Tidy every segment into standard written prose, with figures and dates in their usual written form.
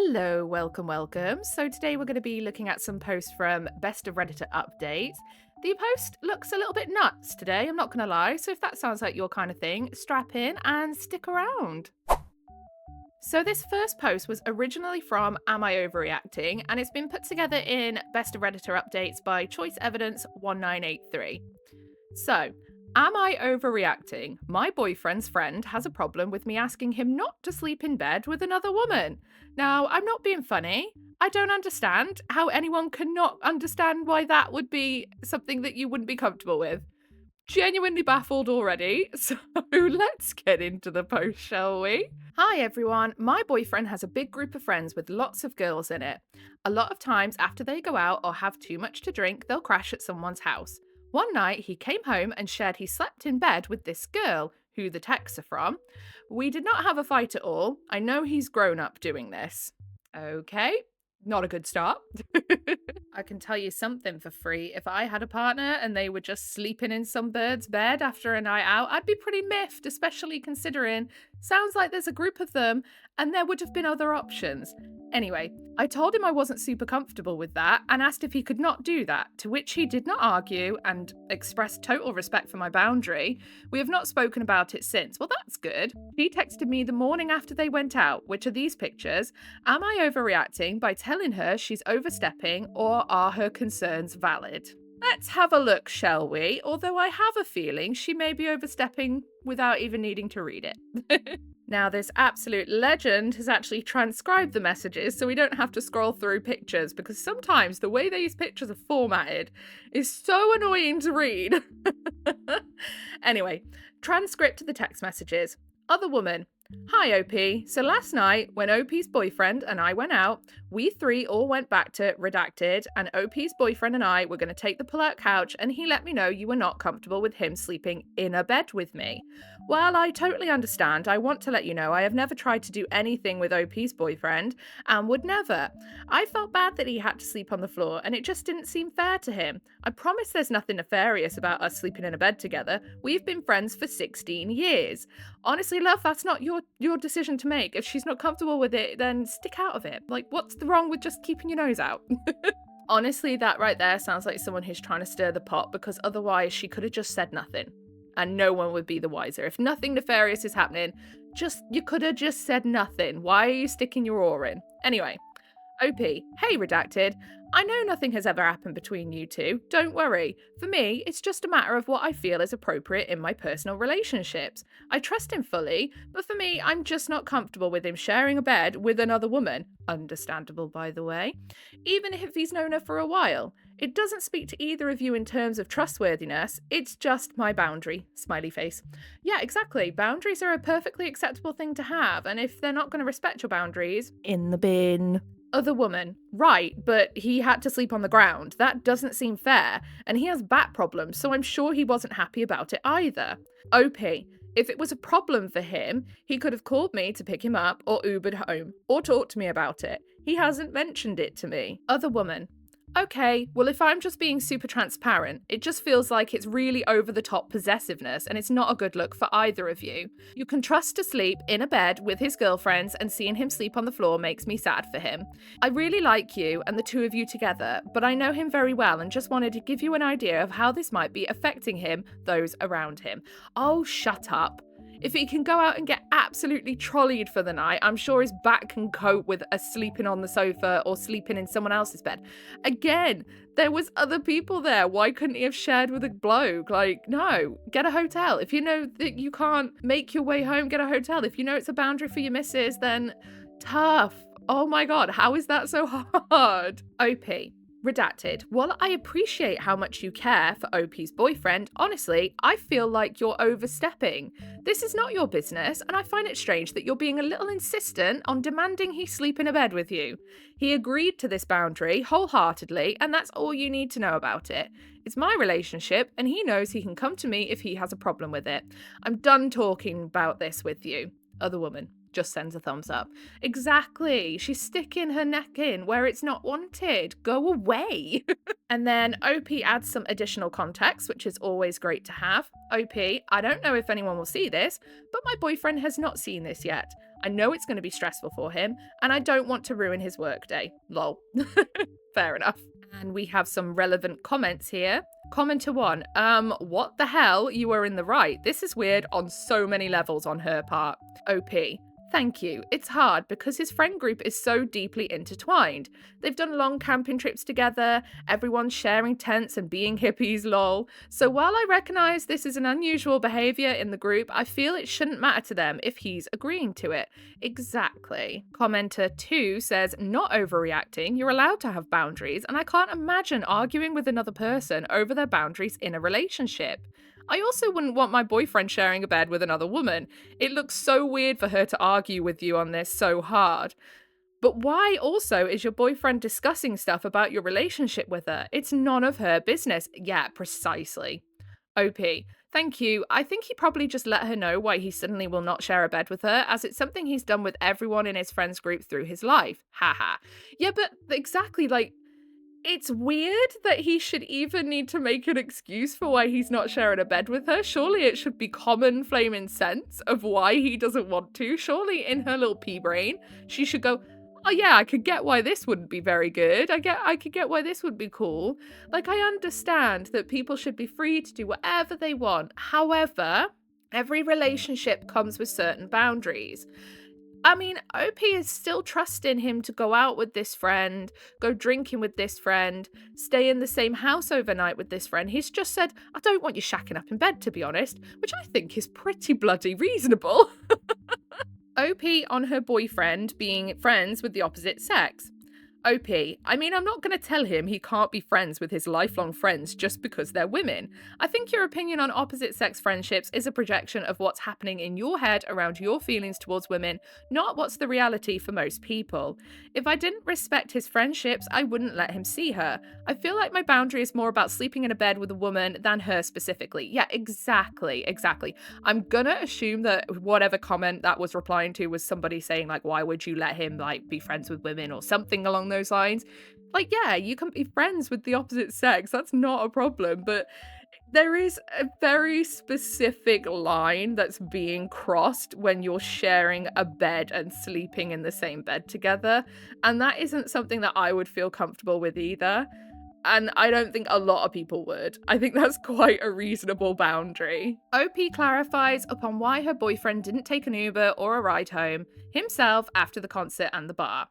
Hello, welcome. So today we're going to be looking at some posts from Best of Redditor Updates. The post looks a little bit nuts today, I'm not going to lie, so if that sounds like your kind of thing, strap in and stick around. So this first post was originally from Am I Overreacting, and it's been put together in Best of Redditor Updates by Choice Evidence 1983. So, am I overreacting? My boyfriend's friend has a problem with me asking him not to sleep in bed with another woman. Now, I'm not being funny. I don't understand how anyone cannot understand why that would be something that you wouldn't be comfortable with. Genuinely baffled already, so let's get into the post, shall we? Hi everyone, my boyfriend has a big group of friends with lots of girls in it. A lot of times after they go out or have too much to drink, they'll crash at someone's house. One night, he came home and shared he slept in bed with this girl, who the texts are from. We did not have a fight at all. I know he's grown up doing this. Okay, not a good start. I can tell you something for free. If I had a partner and they were just sleeping in some bird's bed after a night out, I'd be pretty miffed, especially considering sounds like there's a group of them and there would have been other options. Anyway, I told him I wasn't super comfortable with that and asked if he could not do that, to which he did not argue and expressed total respect for my boundary. We have not spoken about it since. Well, that's good. He texted me the morning after they went out, which are these pictures. Am I overreacting by telling her she's overstepping, or are her concerns valid? Let's have a look, shall we? Although I have a feeling she may be overstepping without even needing to read it. Now, this absolute legend has actually transcribed the messages so we don't have to scroll through pictures, because sometimes the way these pictures are formatted is so annoying to read. Anyway, transcript of the text messages. Other woman. Hi, OP. So last night, when OP's boyfriend and I went out, we three all went back to Redacted, and OP's boyfriend and I were going to take the pull-out couch, and he let me know you were not comfortable with him sleeping in a bed with me. While I totally understand, I want to let you know I have never tried to do anything with OP's boyfriend, and would never. I felt bad that he had to sleep on the floor, and it just didn't seem fair to him. I promise there's nothing nefarious about us sleeping in a bed together. We've been friends for 16 years. Honestly, love, that's not your decision to make. If she's not comfortable with it, then stick out of it. Like, what's wrong with just keeping your nose out? Honestly, that right there sounds like someone who's trying to stir the pot, because otherwise she could have just said nothing and no one would be the wiser. If nothing nefarious is happening, you could have just said nothing. Why are you sticking your oar in? Anyway, OP, hey Redacted, I know nothing has ever happened between you two, don't worry. For me, it's just a matter of what I feel is appropriate in my personal relationships. I trust him fully, but for me, I'm just not comfortable with him sharing a bed with another woman. Understandable, by the way. Even if he's known her for a while. It doesn't speak to either of you in terms of trustworthiness, it's just my boundary. Smiley face. Yeah, exactly. Boundaries are a perfectly acceptable thing to have, and if they're not going to respect your boundaries, in the bin. Other woman. Right, but he had to sleep on the ground. That doesn't seem fair. And he has back problems, so I'm sure he wasn't happy about it either. OP. If it was a problem for him, he could have called me to pick him up, or Ubered home, or talked to me about it. He hasn't mentioned it to me. Other woman. Okay, well, if I'm just being super transparent, it just feels like it's really over-the-top possessiveness, and it's not a good look for either of you. You can trust to sleep in a bed with his girlfriends, and seeing him sleep on the floor makes me sad for him. I really like you and the two of you together, but I know him very well and just wanted to give you an idea of how this might be affecting him, those around him. Oh, shut up. If he can go out and get absolutely trolleyed for the night, I'm sure his back can cope with a sleeping on the sofa or sleeping in someone else's bed. Again, there was other people there. Why couldn't he have shared with a bloke? Like, no, get a hotel. If you know that you can't make your way home, get a hotel. If you know it's a boundary for your missus, then tough. Oh my God, how is that so hard? OP. Redacted. While I appreciate how much you care for OP's boyfriend, honestly, I feel like you're overstepping. This is not your business, and I find it strange that you're being a little insistent on demanding he sleep in a bed with you. He agreed to this boundary wholeheartedly, and that's all you need to know about it. It's my relationship, and he knows he can come to me if he has a problem with it. I'm done talking about this with you. Other woman. Just sends a thumbs up. Exactly. She's sticking her neck in where it's not wanted. Go away. And then OP adds some additional context, which is always great to have. OP, I don't know if anyone will see this, but my boyfriend has not seen this yet. I know it's going to be stressful for him, and I don't want to ruin his workday. Lol. Fair enough. And we have some relevant comments here. Commenter 1, what the hell? You were in the right. This is weird on so many levels on her part. OP, thank you. It's hard because his friend group is so deeply intertwined. They've done long camping trips together, everyone's sharing tents and being hippies, lol. So while I recognise this is an unusual behaviour in the group, I feel it shouldn't matter to them if he's agreeing to it. Exactly. Commenter 2 says, not overreacting, you're allowed to have boundaries, and I can't imagine arguing with another person over their boundaries in a relationship. I also wouldn't want my boyfriend sharing a bed with another woman. It looks so weird for her to argue with you on this so hard. But why also is your boyfriend discussing stuff about your relationship with her? It's none of her business. Yeah, precisely. OP, thank you. I think he probably just let her know why he suddenly will not share a bed with her, as it's something he's done with everyone in his friends group through his life. Haha. Yeah, but exactly, like, it's weird that he should even need to make an excuse for why he's not sharing a bed with her. Surely it should be common flaming sense of why he doesn't want to. Surely in her little pea brain, she should go, oh yeah, I could get why this wouldn't be very good. I could get why this would be cool. Like, I understand that people should be free to do whatever they want. However, every relationship comes with certain boundaries. I mean, OP is still trusting him to go out with this friend, go drinking with this friend, stay in the same house overnight with this friend. He's just said, I don't want you shacking up in bed, to be honest, which I think is pretty bloody reasonable. OP on her boyfriend being friends with the opposite sex. OP, I mean, I'm not going to tell him he can't be friends with his lifelong friends just because they're women. I think your opinion on opposite sex friendships is a projection of what's happening in your head around your feelings towards women, not what's the reality for most people. If I didn't respect his friendships, I wouldn't let him see her. I feel like my boundary is more about sleeping in a bed with a woman than her specifically. Yeah, exactly. I'm gonna assume that whatever comment that was replying to was somebody saying, like, why would you let him, like, be friends with women or something along those lines. Like, yeah, you can be friends with the opposite sex, that's not a problem, but there is a very specific line that's being crossed when you're sharing a bed and sleeping in the same bed together, and that isn't something that I would feel comfortable with either, and I don't think a lot of people would. I think that's quite a reasonable boundary. OP clarifies upon why her boyfriend didn't take an Uber or a ride home himself after the concert and the bar.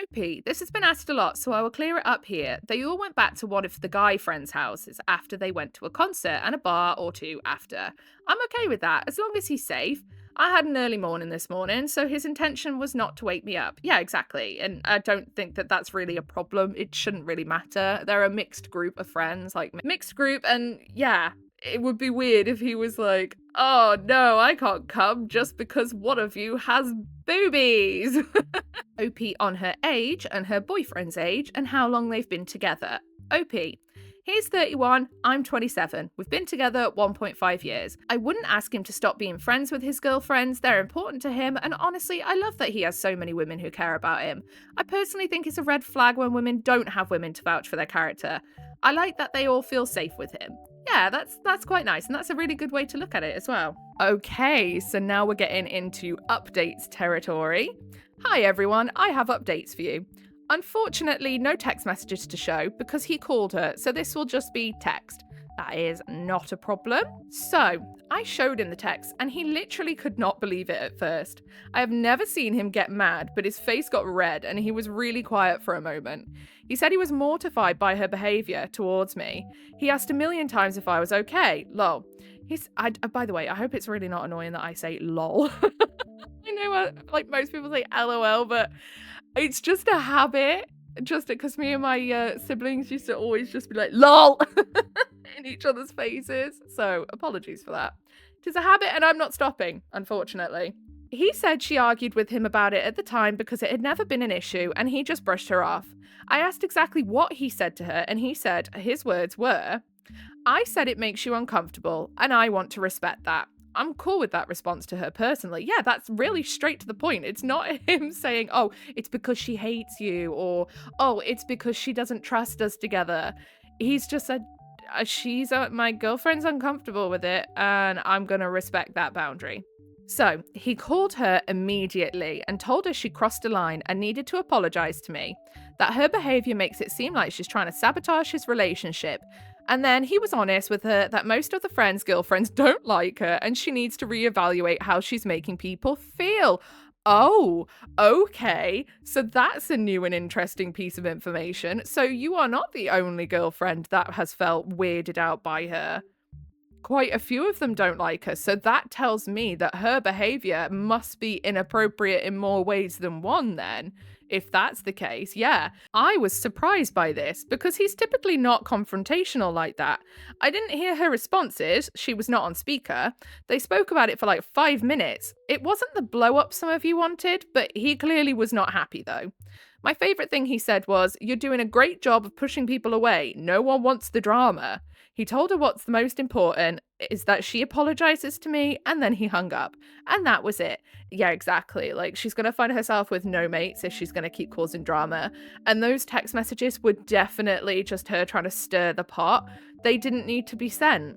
OP, this has been asked a lot, so I will clear it up here. They all went back to one of the guy friends' houses after they went to a concert and a bar or two after. I'm okay with that, as long as he's safe. I had an early morning this morning, so his intention was not to wake me up. Yeah, exactly. And I don't think that that's really a problem. It shouldn't really matter. They're a mixed group of friends, like mixed group, and yeah, it would be weird if he was like, oh no, I can't come just because one of you has boobies. OP on her age and her boyfriend's age and how long they've been together. OP, he's 31, I'm 27. We've been together 1.5 years. I wouldn't ask him to stop being friends with his girlfriends. They're important to him, and honestly, I love that he has so many women who care about him. I personally think it's a red flag when women don't have women to vouch for their character. I like that they all feel safe with him. Yeah, that's quite nice, and that's a really good way to look at it as well. Okay, so now we're getting into updates territory. Hi everyone, I have updates for you. Unfortunately, no text messages to show because he called her, so this will just be text. That is not a problem. So, I showed him the text and he literally could not believe it at first. I have never seen him get mad, but his face got red and he was really quiet for a moment. He said he was mortified by her behaviour towards me. He asked a million times if I was okay. Lol. By the way, I hope it's really not annoying that I say lol. I know, like most people say LOL, but it's just a habit. Just because me and my siblings used to always just be like lol in each other's faces. So apologies for that. It is a habit and I'm not stopping, unfortunately. He said she argued with him about it at the time because it had never been an issue and he just brushed her off. I asked exactly what he said to her and he said, his words were, I said it makes you uncomfortable and I want to respect that. I'm cool with that response to her personally. Yeah, that's really straight to the point. It's not him saying, oh, it's because she hates you or, oh, it's because she doesn't trust us together. He's just said, my girlfriend's uncomfortable with it and I'm going to respect that boundary. So he called her immediately and told her she crossed a line and needed to apologize to me, that her behavior makes it seem like she's trying to sabotage his relationship. And then he was honest with her that most of the friends' girlfriends don't like her and she needs to reevaluate how she's making people feel. Oh, okay. So that's a new and interesting piece of information. So you are not the only girlfriend that has felt weirded out by her. Quite a few of them don't like her, so that tells me that her behavior must be inappropriate in more ways than one then. If that's the case, yeah. I was surprised by this because he's typically not confrontational like that. I didn't hear her responses, she was not on speaker. They spoke about it for like 5 minutes. It wasn't the blow up some of you wanted, but he clearly was not happy though. My favourite thing he said was, "You're doing a great job of pushing people away. No one wants the drama." He told her what's the most important is that she apologizes to me, and then he hung up. And that was it. Yeah, exactly. Like, she's going to find herself with no mates if she's going to keep causing drama. And those text messages were definitely just her trying to stir the pot. They didn't need to be sent.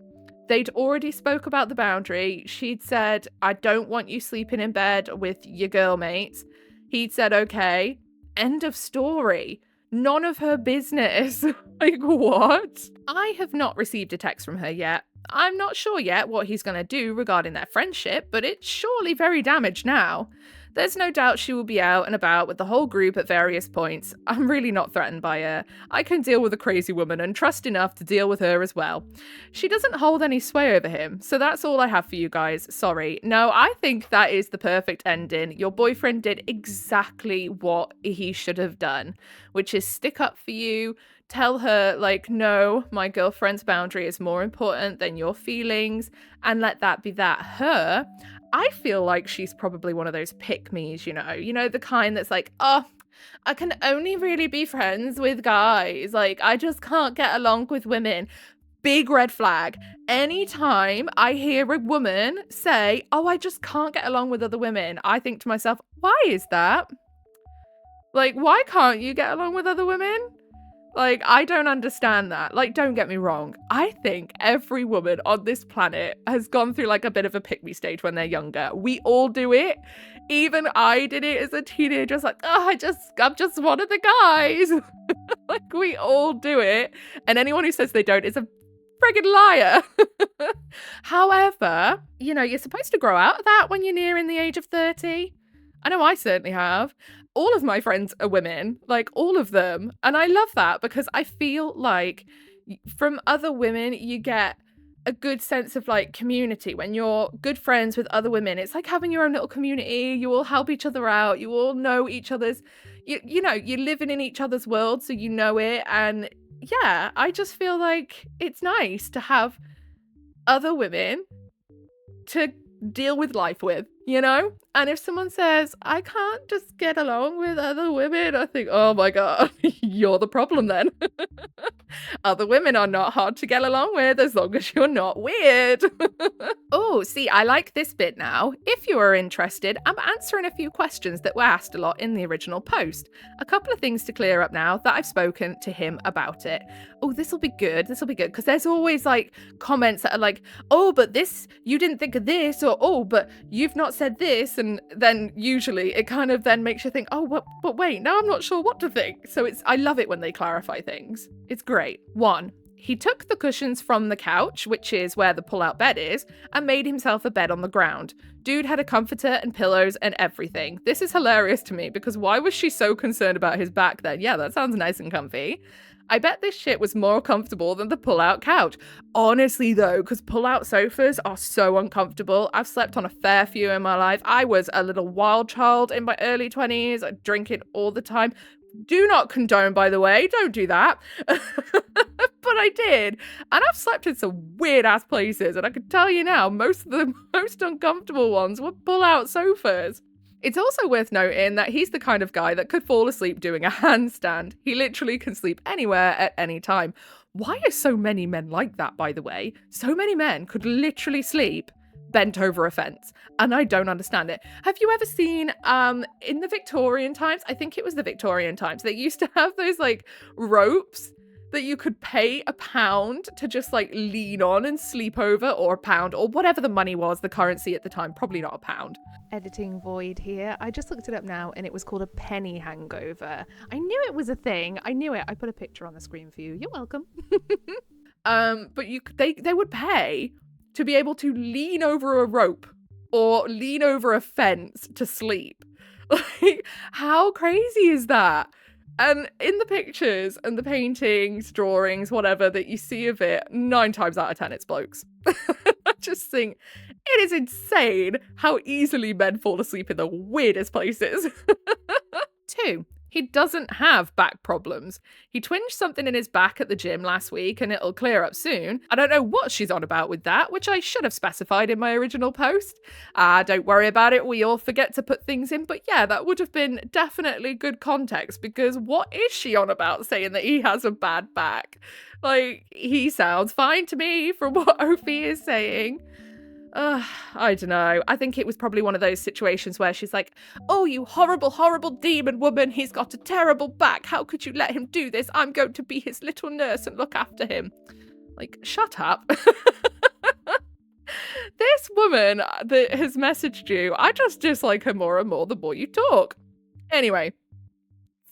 They'd already spoke about the boundary. She'd said, "I don't want you sleeping in bed with your girl mates." He'd said, "Okay." End of story. None of her business. Like, what? I have not received a text from her yet. I'm not sure yet what he's going to do regarding their friendship, but it's surely very damaged now. There's no doubt she will be out and about with the whole group at various points. I'm really not threatened by her. I can deal with a crazy woman and trust enough to deal with her as well. She doesn't hold any sway over him, so that's all I have for you guys. Sorry. No, I think that is the perfect ending. Your boyfriend did exactly what he should have done, which is stick up for you, tell her, like, no, my girlfriend's boundary is more important than your feelings, and let that be that. Her, I feel like she's probably one of those pick-me's, you know, the kind that's like, oh, I can only really be friends with guys. Like, I just can't get along with women. Big red flag. Anytime I hear a woman say, oh, I just can't get along with other women, I think to myself, why is that? Like, why can't you get along with other women? Like, I don't understand that. Like, don't get me wrong. I think every woman on this planet has gone through like a bit of a pick-me stage when they're younger. We all do it. Even I did it as a teenager. It's like, oh, I'm just one of the guys. Like, we all do it. And anyone who says they don't is a friggin' liar. However, you know, you're supposed to grow out of that when you're nearing the age of 30. I know I certainly have. All of my friends are women, like all of them. And I love that because I feel like from other women, you get a good sense of like community. When you're good friends with other women, it's like having your own little community. You all help each other out. You all know each other's, you know, you're living in each other's world, so you know it. And yeah, I just feel like it's nice to have other women to deal with life with, you know? And if someone says, I can't just get along with other women, I think, oh my God, you're the problem then. Other women are not hard to get along with as long as you're not weird. Oh, see, I like this bit now. If you are interested, I'm answering a few questions that were asked a lot in the original post. A couple of things to clear up now that I've spoken to him about it. Oh, this will be good. This will be good. Because there's always like comments that are like, oh, but this, you didn't think of this, or oh, but you've not said this. And then usually it kind of then makes you think, oh, but wait, now I'm not sure what to think. So I love it when they clarify things. It's great. 1. He took the cushions from the couch, which is where the pull-out bed is, and made himself a bed on the ground. Dude had a comforter and pillows and everything. This is hilarious to me because why was she so concerned about his back then? Yeah, that sounds nice and comfy. I bet this shit was more comfortable than the pull-out couch. Honestly though, because pull-out sofas are so uncomfortable. I've slept on a fair few in my life. I was a little wild child in my early 20s. I drink it all the time. Do not condone, by the way. Don't do that. But I did. And I've slept in some weird-ass places. And I can tell you now, most of the most uncomfortable ones were pull-out sofas. It's also worth noting that he's the kind of guy that could fall asleep doing a handstand. He literally can sleep anywhere at any time. Why are so many men like that, by the way? So many men could literally sleep bent over a fence, and I don't understand it. Have you ever seen in the Victorian times, I think it was the Victorian times, they used to have those like ropes that you could pay £1 to just like lean on and sleep over, or £1 or whatever the money was, the currency at the time, probably not £1. Editing void here. I just looked it up now and it was called a penny hangover. I knew it was a thing. I knew it. I put a picture on the screen for you. You're welcome. But they would pay to be able to lean over a rope or lean over a fence to sleep. Like, how crazy is that? And in the pictures and the paintings, drawings, whatever that you see of it, 9 times out of 10 it's blokes. I just think it is insane how easily men fall asleep in the weirdest places. 2. He doesn't have back problems. He twinged something in his back at the gym last week and it'll clear up soon. I don't know what she's on about with that, which I should have specified in my original post. Don't worry about it, we all forget to put things in, but yeah, that would have been definitely good context, because what is she on about saying that he has a bad back? Like, he sounds fine to me from what Opie is saying. I don't know. I think it was probably one of those situations where she's like, oh, you horrible, horrible demon woman. He's got a terrible back. How could you let him do this? I'm going to be his little nurse and look after him. Like, shut up. This woman that has messaged you, I just dislike her more and more the more you talk. Anyway,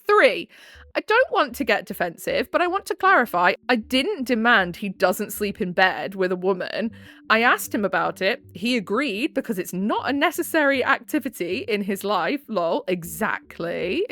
3. I don't want to get defensive, but I want to clarify, I didn't demand he doesn't sleep in bed with a woman. I asked him about it. He agreed because it's not a necessary activity in his life. Lol. Exactly.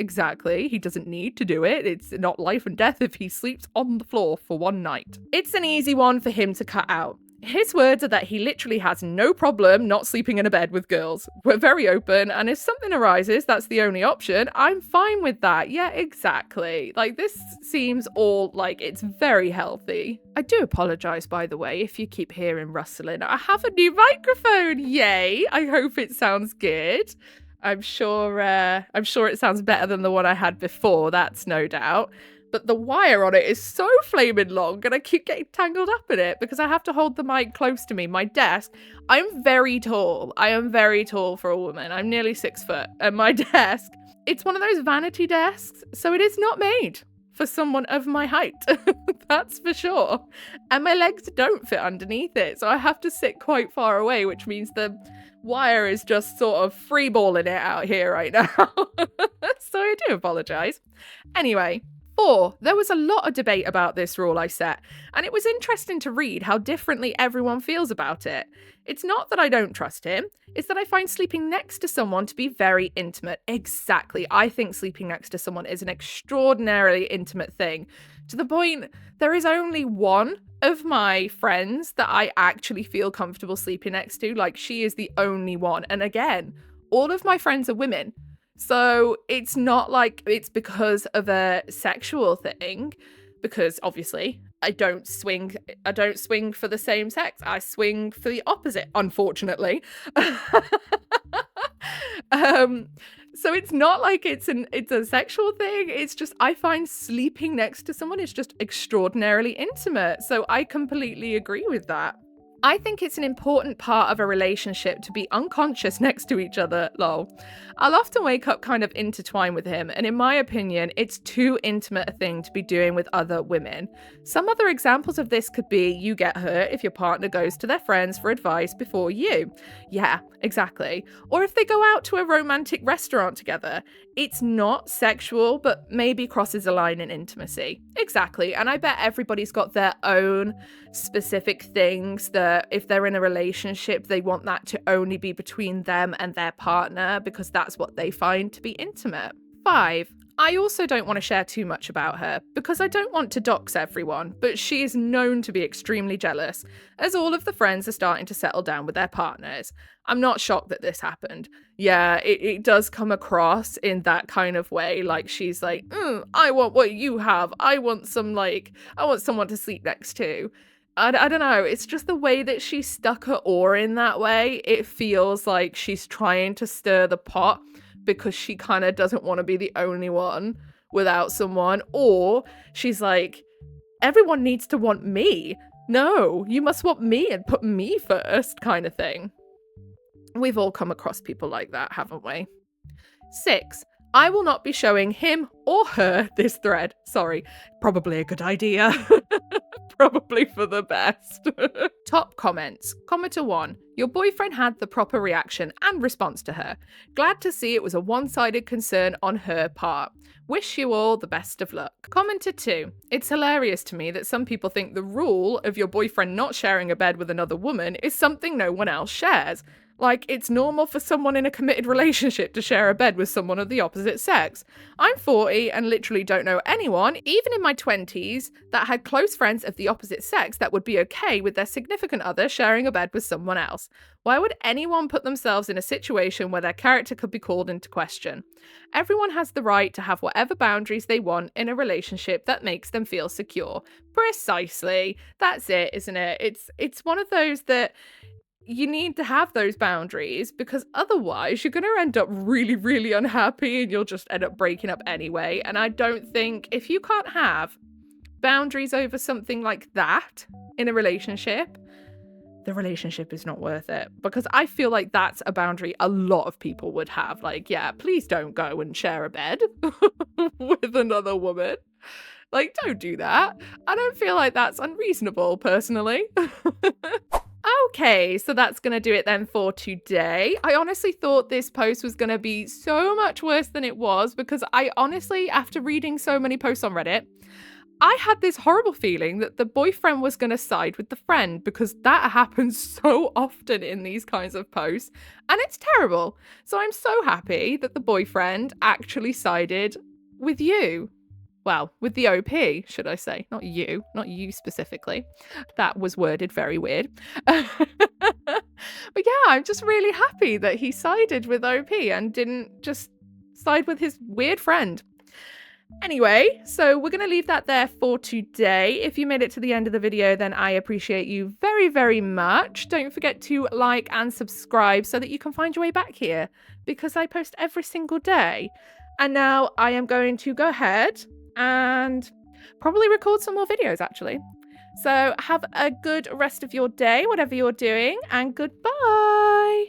He doesn't need to do it. It's not life and death if he sleeps on the floor for one night. It's an easy one for him to cut out. His words are that he literally has no problem not sleeping in a bed with girls. We're very open, and if something arises, that's the only option. I'm fine with that. Yeah, exactly. Like, this seems all like it's very healthy. I do apologise, by the way, if you keep hearing rustling. I have a new microphone. Yay! I hope it sounds good. I'm sure it sounds better than the one I had before. That's no doubt. But the wire on it is so flaming long and I keep getting tangled up in it because I have to hold the mic close to me. My desk, I'm very tall. I am very tall for a woman. I'm nearly 6 foot. And my desk, it's one of those vanity desks. So it is not made for someone of my height. That's for sure. And my legs don't fit underneath it. So I have to sit quite far away, which means the wire is just sort of freeballing it out here right now. So I do apologise. Anyway. 4. There was a lot of debate about this rule I set, and it was interesting to read how differently everyone feels about it. It's not that I don't trust him, it's that I find sleeping next to someone to be very intimate. Exactly. I think sleeping next to someone is an extraordinarily intimate thing, to the point there is only one of my friends that I actually feel comfortable sleeping next to. Like, she is the only one. And again, all of my friends are women. So it's not like it's because of a sexual thing, because obviously I don't swing for the same sex. I swing for the opposite, unfortunately. So it's not like it's a sexual thing. It's just I find sleeping next to someone is just extraordinarily intimate. So I completely agree with that. I think it's an important part of a relationship to be unconscious next to each other, lol. I'll often wake up kind of intertwined with him, and in my opinion, it's too intimate a thing to be doing with other women. Some other examples of this could be you get hurt if your partner goes to their friends for advice before you. Yeah, exactly. Or if they go out to a romantic restaurant together. It's not sexual, but maybe crosses a line in intimacy. Exactly, and I bet everybody's got their own specific things that if they're in a relationship, they want that to only be between them and their partner because that's what they find to be intimate. 5. I also don't want to share too much about her because I don't want to dox everyone, but she is known to be extremely jealous as all of the friends are starting to settle down with their partners. I'm not shocked that this happened. Yeah, it does come across in that kind of way, like she's like, I want what you have. I want someone to sleep next to. I don't know, it's just the way that she stuck her oar in that way. It feels like she's trying to stir the pot because she kind of doesn't want to be the only one without someone. Or she's like, everyone needs to want me. No, you must want me and put me first kind of thing. We've all come across people like that, haven't we? 6. I will not be showing him or her this thread. Sorry, probably a good idea. Probably for the best. Top comments. Commenter 1. Your boyfriend had the proper reaction and response to her. Glad to see it was a one-sided concern on her part. Wish you all the best of luck. Commenter 2. It's hilarious to me that some people think the rule of your boyfriend not sharing a bed with another woman is something no one else shares. Like, it's normal for someone in a committed relationship to share a bed with someone of the opposite sex. I'm 40 and literally don't know anyone, even in my 20s, that had close friends of the opposite sex that would be okay with their significant other sharing a bed with someone else. Why would anyone put themselves in a situation where their character could be called into question? Everyone has the right to have whatever boundaries they want in a relationship that makes them feel secure. Precisely. That's it, isn't it? It's one of those that you need to have those boundaries, because otherwise you're going to end up really, really unhappy and you'll just end up breaking up anyway. And I don't think, if you can't have boundaries over something like that in a relationship, the relationship is not worth it. Because I feel like that's a boundary a lot of people would have. Like, yeah, please don't go and share a bed with another woman. Like, don't do that. I don't feel like that's unreasonable, personally. Okay, so that's going to do it then for today. I honestly thought this post was going to be so much worse than it was, because I honestly, after reading so many posts on Reddit, I had this horrible feeling that the boyfriend was going to side with the friend, because that happens so often in these kinds of posts, and it's terrible. So I'm so happy that the boyfriend actually sided with you. Well, with the OP, should I say. Not you specifically. That was worded very weird. But yeah, I'm just really happy that he sided with OP and didn't just side with his weird friend. Anyway, so we're going to leave that there for today. If you made it to the end of the video, then I appreciate you very, very much. Don't forget to like and subscribe so that you can find your way back here, because I post every single day. And now I am going to go ahead and probably record some more videos, actually. So have a good rest of your day, whatever you're doing, and goodbye.